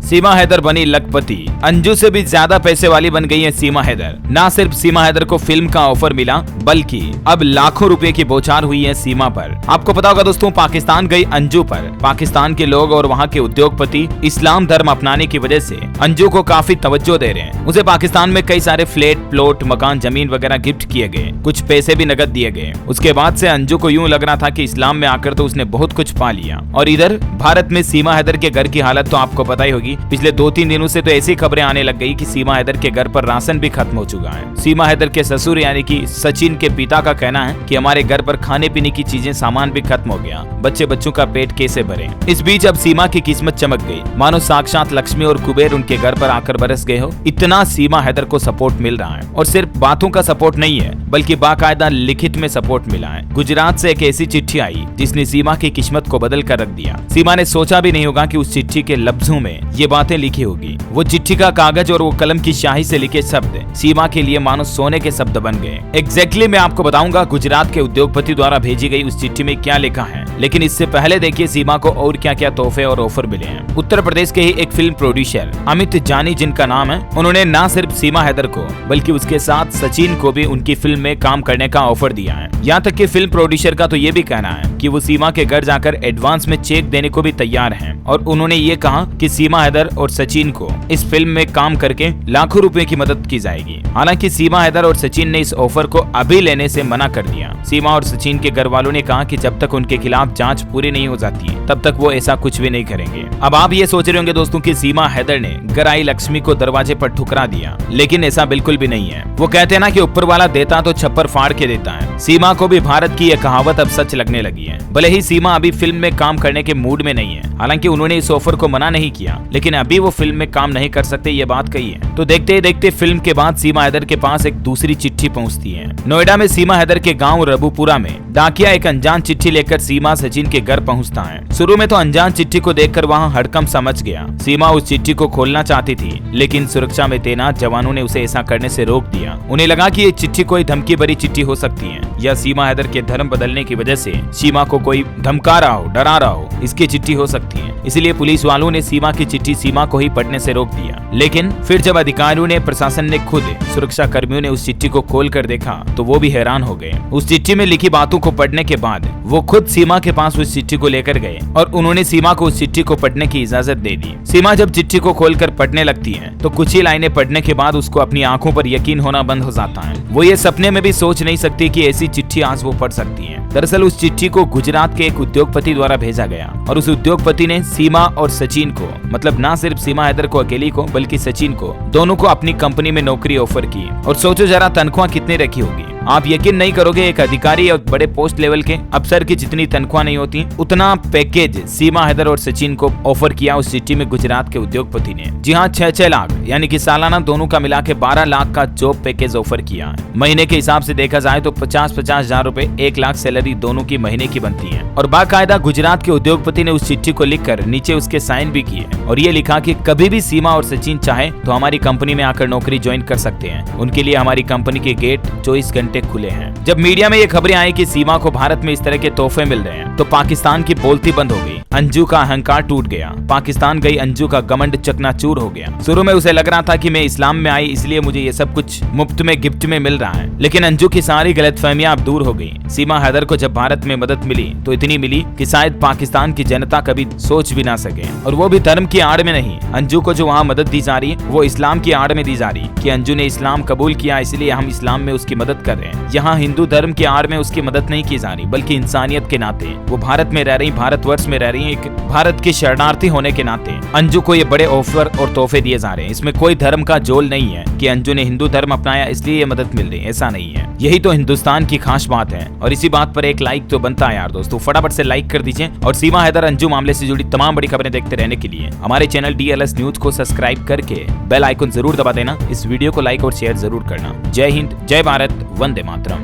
सीमा हैदर बनी लखपति। अंजू से भी ज्यादा पैसे वाली बन गई है सीमा हैदर। ना सिर्फ सीमा हैदर को फिल्म का ऑफर मिला, बल्कि अब लाखों रुपए की बौछार हुई है सीमा पर। आपको पता होगा दोस्तों, पाकिस्तान गई अंजू पर पाकिस्तान के लोग और वहाँ के उद्योगपति इस्लाम धर्म अपनाने की वजह से अंजू को काफी तवज्जो दे रहे हैं। उसे पाकिस्तान में कई सारे फ्लैट, प्लॉट, मकान, जमीन वगैरह गिफ्ट किए गए, कुछ पैसे भी नकद दिए गए। उसके बाद से अंजू को यूं लग रहा था कि इस्लाम में आकर तो उसने बहुत कुछ पा लिया। और इधर भारत में सीमा हैदर के घर की हालत तो आपको पता ही होगी। पिछले 2-3 दिनों से तो ऐसी खबरें आने लग गई कि सीमा हैदर के घर पर राशन भी खत्म हो चुका है। सीमा हैदर के ससुर यानी कि सचिन के पिता का कहना है कि हमारे घर पर खाने पीने की चीजें, सामान भी खत्म हो गया, बच्चों का पेट कैसे भरे। इस बीच अब सीमा की किस्मत चमक गई, मानो साक्षात लक्ष्मी और कुबेर उनके घर पर आकर बरस गए हो। इतना सीमा हैदर को सपोर्ट मिल रहा है, और सिर्फ बातों का सपोर्ट नहीं है बल्कि बाकायदा लिखित में सपोर्ट मिला है। गुजरात से एक ऐसी चिट्ठी आई जिसने सीमा की किस्मत को बदल कर रख दिया। सीमा ने सोचा भी नहीं होगा कि उस चिट्ठी के लफ्जों में ये बातें लिखी होगी। वो चिट्ठी का कागज और वो कलम की स्याही से लिखे शब्द सीमा के लिए मानो सोने के शब्द बन गए। एग्जैक्टली मैं आपको बताऊंगा गुजरात के उद्योगपति द्वारा भेजी गई उस चिट्ठी में क्या लिखा है, लेकिन इससे पहले देखिए सीमा को और क्या क्या तोहफे और ऑफर मिले हैं। उत्तर प्रदेश के ही एक फिल्म प्रोड्यूसर अमित जानी जिनका नाम है, उन्होंने न सिर्फ सीमा हैदर को बल्कि उसके साथ सचिन को भी उनकी फिल्म में काम करने का ऑफर दिया है। यहाँ तक कि फिल्म प्रोड्यूसर का तो ये भी कहना है कि वो सीमा के घर जाकर एडवांस में चेक देने को भी तैयार हैं, और उन्होंने ये कहा कि सीमा हैदर और सचिन को इस फिल्म में काम करके लाखों रुपए की मदद की जाएगी। हालांकि सीमा हैदर और सचिन ने इस ऑफर को अभी लेने से मना कर दिया। सीमा और सचिन के घर वालों ने कहा कि जब तक उनके खिलाफ जांच पूरी नहीं हो जाती है तब तक वो ऐसा कुछ भी नहीं करेंगे। अब आप ये सोच रहे होंगे दोस्तों कि सीमा हैदर ने घर आई लक्ष्मी को दरवाजे पर ठुकरा दिया, लेकिन ऐसा बिल्कुल भी नहीं है। वो कहते हैं ना कि ऊपर वाला देता तो छप्पर फाड़ के देता है। सीमा को भी भारत की यह कहावत अब सच लगने लगी है। भले ही सीमा अभी फिल्म में काम करने के मूड में नहीं है, हालांकि उन्होंने इस ऑफर को मना नहीं किया, लेकिन अभी वो फिल्म में काम नहीं कर सकते ये बात कही है। तो देखते ही देखते फिल्म के बाद सीमा हैदर के पास एक दूसरी चिट्ठी पहुंचती है। नोएडा में सीमा हैदर के गांव रबुपुरा में डाकिया एक अनजान चिट्ठी लेकर सीमा सचिन के घर पहुंचता है। शुरू में तो अनजान चिट्ठी को देखकर वहां हड़कंप समझ गया। सीमा उस चिट्ठी को खोलना चाहती थी, लेकिन सुरक्षा में तैनात जवानों ने उसे ऐसा करने से रोक दिया। उन्हें लगा कि ये चिट्ठी कोई धमकी भरी चिट्ठी हो सकती है, या सीमा हैदर के धर्म बदलने की वजह से सीमा को कोई धमका रहा हो, डरा रहा हो, इसकी चिट्ठी हो सकती है। इसलिए पुलिस वालों ने सीमा की चिट्ठी सीमा को ही पढ़ने से रोक दिया। लेकिन फिर जब अधिकारियों ने, प्रशासन ने, खुद सुरक्षा कर्मियों ने उस चिट्ठी को खोल कर देखा तो वो भी हैरान हो गए। उस चिट्ठी में लिखी बातों को पढ़ने के बाद वो खुद सीमा के पास उस चिट्ठी को लेकर गए और उन्होंने सीमा को उस चिट्ठी को पढ़ने की इजाजत दे दी। सीमा जब चिट्ठी को खोलकर पढ़ने लगती है तो कुछ ही लाइनें पढ़ने के बाद उसको अपनी आंखों पर यकीन होना बंद हो जाता है। वो ये सपने में भी सोच नहीं सकती कि ऐसी चिट्ठी आज वो पढ़ सकती है। दरअसल उस चिट्ठी को गुजरात के एक उद्योगपति द्वारा भेजा गया, और उस उद्योगपति ने सीमा और सचिन को, मतलब ना सिर्फ सीमा हैदर को अकेली को बल्कि सचिन को, दोनों को अपनी कंपनी में नौकरी ऑफर की। और सोचो जरा तनख्वाह कितनी रखी होगी। आप यकीन नहीं करोगे, एक अधिकारी और बड़े पोस्ट लेवल के अफसर की जितनी तनख्वाह नहीं होती उतना पैकेज सीमा हैदर और सचिन को ऑफर किया उस चिट्ठी में गुजरात के उद्योगपति ने। जी हाँ, 6-6 लाख यानी कि सालाना दोनों का मिला के 12 लाख का जॉब पैकेज ऑफर किया है। महीने के हिसाब से देखा जाए तो 50-50 हजार रूपए 1 लाख सैलरी दोनों की महीने की बनती है। और बाकायदा गुजरात के उद्योगपति ने उस चिट्ठी को लिखकर नीचे उसके साइन भी किए और ये लिखा कि कभी भी सीमा और सचिन चाहे तो हमारी कंपनी में आकर नौकरी ज्वाइन कर सकते हैं। उनके लिए हमारी कंपनी के गेट 24 घंटे खुले हैं। जब मीडिया में ये खबरें आई कि सीमा को भारत में इस तरह के तोहफे मिल रहे हैं तो पाकिस्तान की बोलती बंद हो गई। अंजू का अहंकार टूट गया। पाकिस्तान गई अंजू का घमंड चकनाचूर हो गया। शुरू में उसे लग रहा था कि मैं इस्लाम में आई इसलिए मुझे ये सब कुछ मुफ्त में गिफ्ट में मिल रहा है, लेकिन अंजू की सारी गलतफहमियां अब दूर हो गई। सीमा हैदर को जब भारत में मदद मिली तो इतनी मिली कि शायद पाकिस्तान की जनता कभी सोच भी ना सके, और वो भी धर्म की आड़ में नहीं। अंजू को जो वहाँ मदद दी जा रही है वो इस्लाम की आड़ में दी जा रही है कि अंजू ने इस्लाम कबूल किया इसलिए हम इस्लाम में उसकी मदद कर रहे हैं। यहाँ हिंदू धर्म की आड़ में उसकी मदद नहीं की जा रही, बल्कि इंसानियत के नाते वो भारत में रह रही, भारतवर्ष में रह रही, एक भारत की शरणार्थी होने के नाते अंजू को ये बड़े ऑफर और तोहफे दिए जा रहे हैं। इसमें कोई धर्म का जोल नहीं है कि अंजू ने हिंदू धर्म अपनाया इसलिए ये मदद मिल रही है, ऐसा नहीं है। यही तो हिंदुस्तान की खास बात है, और इसी बात पर एक लाइक तो बनता है यार दोस्तों। फटाफट से लाइक कर दीजिए, और सीमा हैदर अंजू मामले से जुड़ी तमाम बड़ी खबरें देखते रहने के लिए हमारे चैनल DLS न्यूज को सब्सक्राइब करके बेल आइकन जरूर दबा देना। इस वीडियो को लाइक और शेयर जरूर करना। जय हिंद, जय भारत, वंदे मातरम।